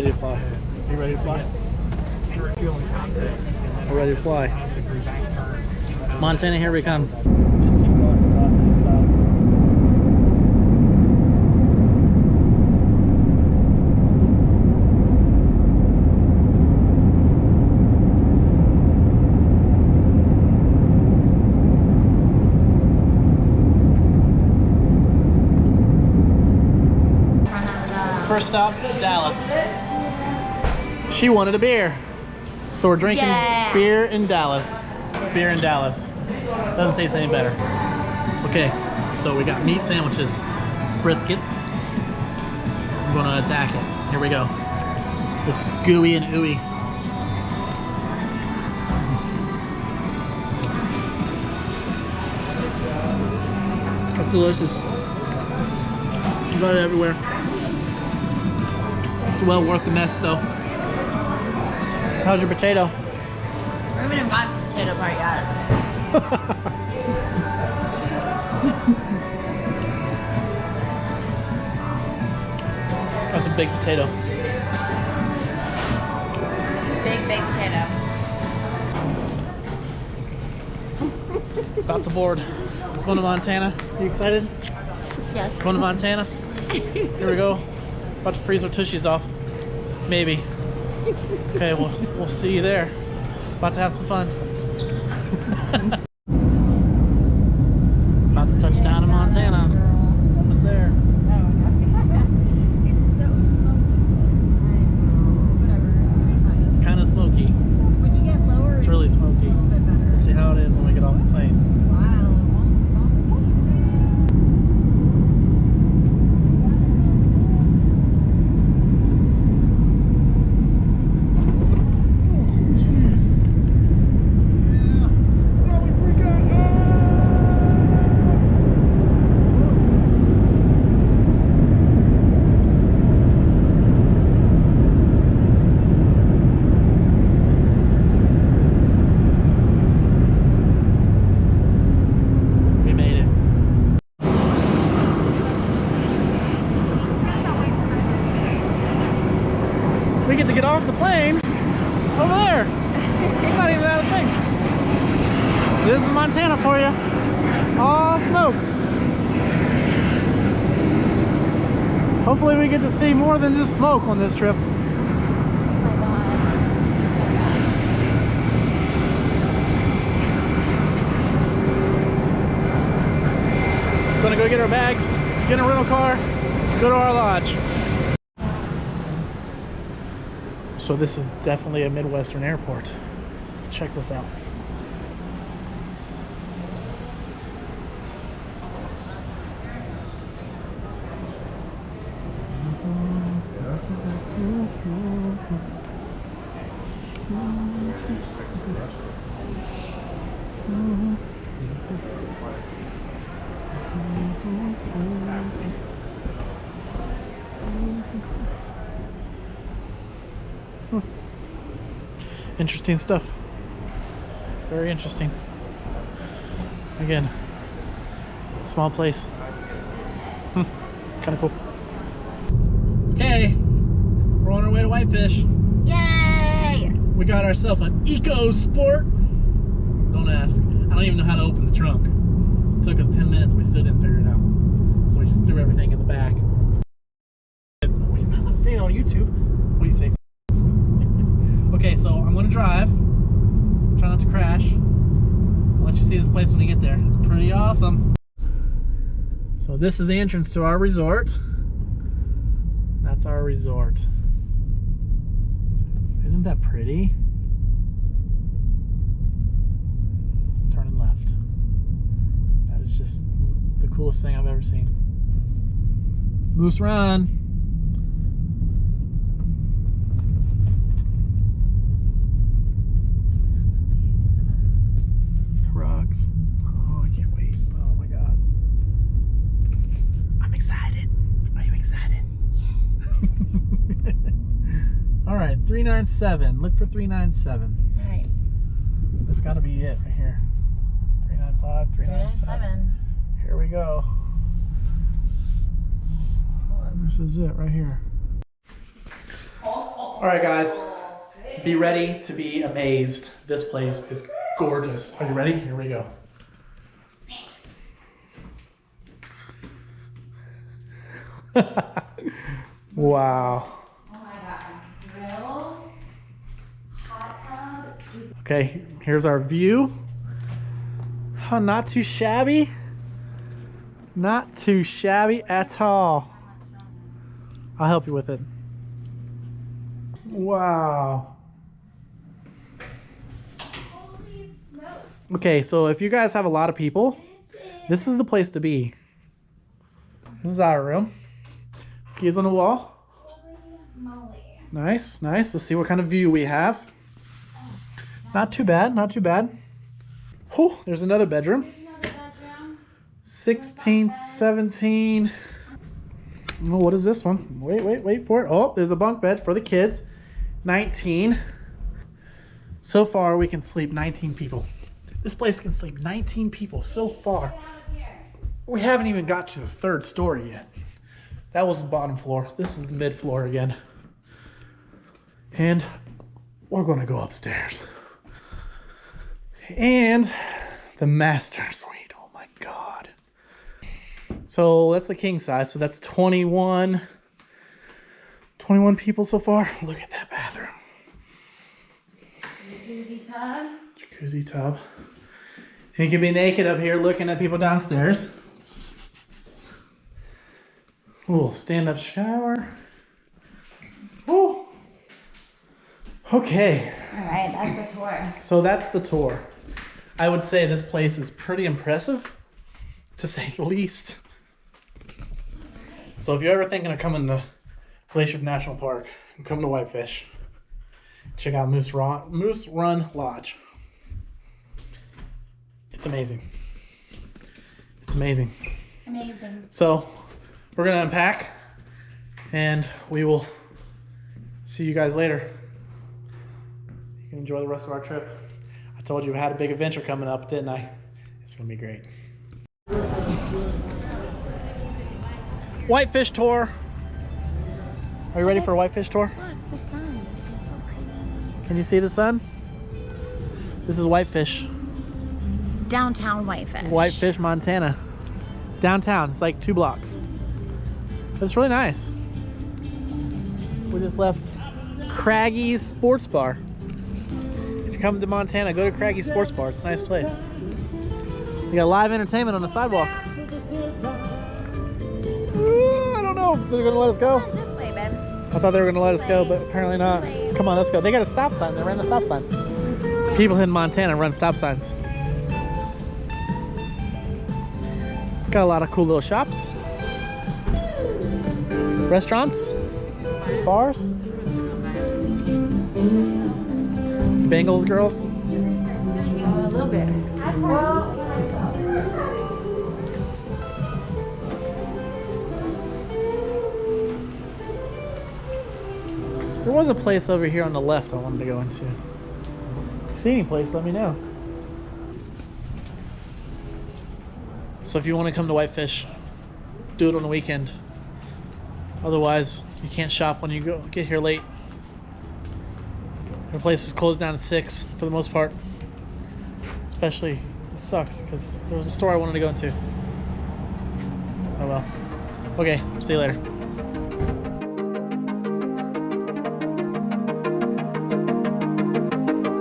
ready to fly. You ready to fly? We're ready to fly. Montana, here we come. First stop, Dallas. She wanted a beer. So we're drinking beer in Dallas. Beer in Dallas. Doesn't taste any better. Okay, so we got meat sandwiches. Brisket. I'm gonna attack it. Here we go. It's gooey and ooey. That's delicious. You got it everywhere. It's well worth the mess though. How's your potato? I haven't even got the potato part yet. That's a big potato. Big potato. About to board. Going to Montana. Are you excited? Yes. Going to Montana. Here we go. About to freeze our tushies off. Maybe. Okay, we'll see you there. About to have some fun. About to touch down in Montana. Almost there. It's kind of smoky. When you get lower, It's really smoky. We'll see how it is when we get off the plane. We get to get off the plane over there. It's not even that thing. This is Montana for you. All smoke. Hopefully we get to see more than just smoke on this trip. Gonna go get our bags, get in a rental car, go to our lodge. So this is definitely a Midwestern airport. Check this out. Interesting stuff. Very interesting. Again, small place. Kind of cool. Okay, we're on our way to Whitefish. Yay! We got ourselves an EcoSport. Don't ask. I don't even know how to open the trunk. It took us 10 minutes. We still didn't figure it out. So we just threw everything in the back. I'm seeing it on YouTube. What do you say? Okay, so I'm gonna drive. Try not to crash. I'll let you see this place when we get there. It's pretty awesome. So this is the entrance to our resort. That's our resort. Isn't that pretty? Turning left. That is just the coolest thing I've ever seen. Moose Run. Rocks. Oh, I can't wait. Oh my God. I'm excited. Are you excited? Yeah. All right, 397. Look for 397. All right. That's got to be it right here. 395, 397. Here we go. This is it right here. All right, guys, be ready to be amazed. This place is gorgeous. Are you ready? Here we go. Wow. Oh my god. Grill. Hot tub. Okay, here's our view. Oh, not too shabby. Not too shabby at all. I'll help you with it. Wow. Holy smokes. Okay, so if you guys have a lot of people, this is the place to be. This is our room. Skis on the wall. Holy moly. Nice, nice. Let's see what kind of view we have. Not too bad, not too bad. Oh, there's another bedroom. Another bedroom. 16, 17. Oh, what is this one? Wait for it. Oh, there's a bunk bed for the kids. 19. So far, we can sleep 19 people. This place can sleep 19 people so far. Get out of here. We haven't even got to the third story yet. That was the bottom floor. This is the mid floor again. And we're gonna go upstairs. And the master suite. Oh my God. So that's the king size. So that's 21 people so far. Look at that bathroom. Jacuzzi tub. Jacuzzi tub. You can be naked up here looking at people downstairs. Ooh, stand-up shower. Ooh. Okay. All right, that's the tour. So that's the tour. I would say this place is pretty impressive, to say the least. So if you're ever thinking of coming to Glacier National Park and come to Whitefish, check out Moose Run Lodge. It's amazing. It's amazing. Amazing. So we're gonna unpack and we will see you guys later. You can enjoy the rest of our trip. I told you we had a big adventure coming up, didn't I? It's gonna be great. Whitefish tour. Are you ready for a whitefish tour? Look, the sun. It's so pretty. Can you see the sun? This is Whitefish. Downtown Whitefish. Whitefish, Montana. Downtown, it's like 2 blocks. It's really nice. We just left Craggy's Sports Bar. If you come to Montana, go to Craggy's Sports Bar. It's a nice place. You got live entertainment on the sidewalk. Ooh, I don't know if they're gonna let us go. This way, babe. I thought they were gonna let us go, but apparently not. Come on, let's go. They got a stop sign. They ran the stop sign. People in Montana run stop signs. Got a lot of cool little shops. Restaurants. Bars. Bengals girls. A little bit. There was a place over here on the left I wanted to go into. If you see any place, let me know. So if you want to come to Whitefish, do it on the weekend. Otherwise, you can't shop when you get here late. Their place is closed down at 6 for the most part. Especially, it sucks because there was a store I wanted to go into. Oh well. Okay, see you later.